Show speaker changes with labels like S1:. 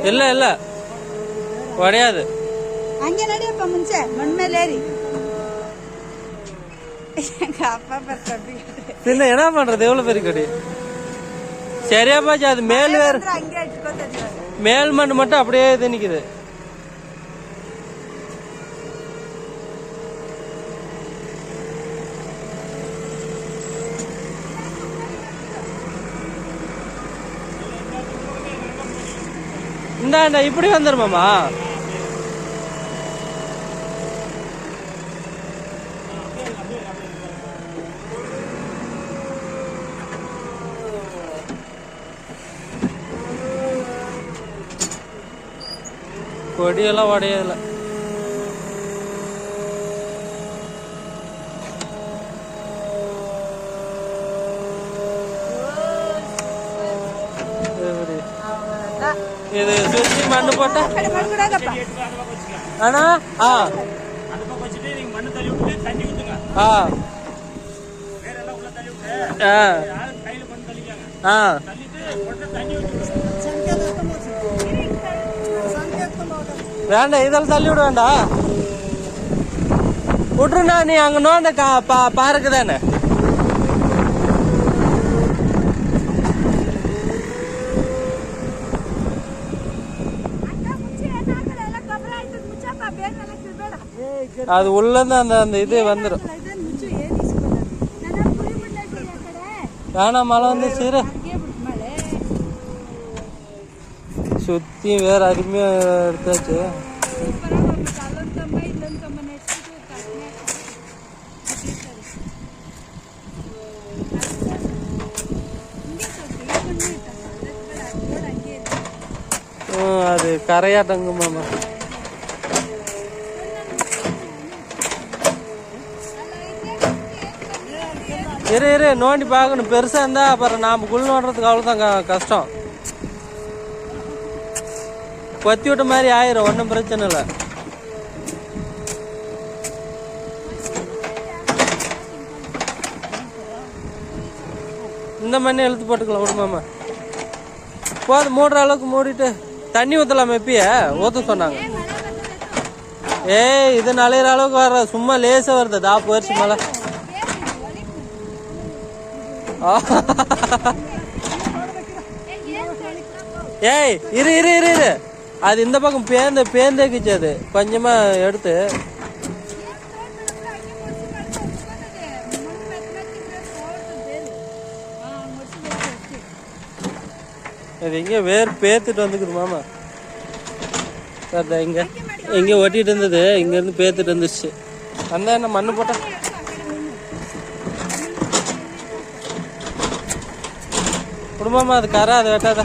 S1: ಇಲ್ಲ ಇಲ್ಲ ಒಡೆಯೋದು
S2: ಹಂಗೆ ನಡಿಯಪ್ಪ ಮುಂಚೆ ಮಣ್ಣ ಮೇಲೆ ಏರಿ ಅಪ್ಪ ಬರ್ತಾರೆ
S1: பின்ன என்ன பண்றது எவ்வளவு பெரிய கடி சரியா பாச்சு அது மேல் வேற மேல் மண் மட்டும் அப்படியே இது நிக்குது இந்தாண்டா இப்படி வந்துருமாமா கொடியெல்லாம் உடையதில்ல இது சுத்தி மண்ணு போட்ட ஆனா வேண்டாம் இதெல்லாம் தள்ளி விட வேண்டாம் விட்டுருண்ணா நீ அங்க நோண்ட பாருக்கு தானே அது உள்ளதான் அந்த இது வந்துடும் வேணாம் மழை வந்து சீர சுத்தி வேற அருமையா எடுத்தாச்சு அது கரையாட்டங்க மாமா இரு நோண்டி பார்க்கணும் பெருசா இருந்தா அப்புறம் நாம குள் நோண்டுறதுக்கு அவ்வளவுதான் கஷ்டம் கொத்தி விட்ட மாதிரி ஆயிரும் ஒன்றும் பிரச்சனை இல்லை இந்த மண்ணை இழுத்து போட்டுக்கலாம் விடுமாமா போதும் மூடுற அளவுக்கு மூடிட்டு தண்ணி ஊற்றலாமா எப்பய ஊற்ற சொன்னாங்க ஏய் இது நலையிற அளவுக்கு வர சும்மா லேசா வருது தாப்பு வருஷம் மேலே ஏய் இரு இரு இரு இரு அது இந்த பக்கம் பேந்தேக்குச்சு அது கொஞ்சமா எடுத்து அது எங்க வேர் பேத்துட்டு வந்துக்குது மாமா இங்க எங்க ஒட்டிட்டு இருந்தது இங்க இருந்து பேத்துட்டு இருந்துச்சு அந்த என்ன மண்ணு போட்டா குடும்பமா அது கரை அது வெட்டாத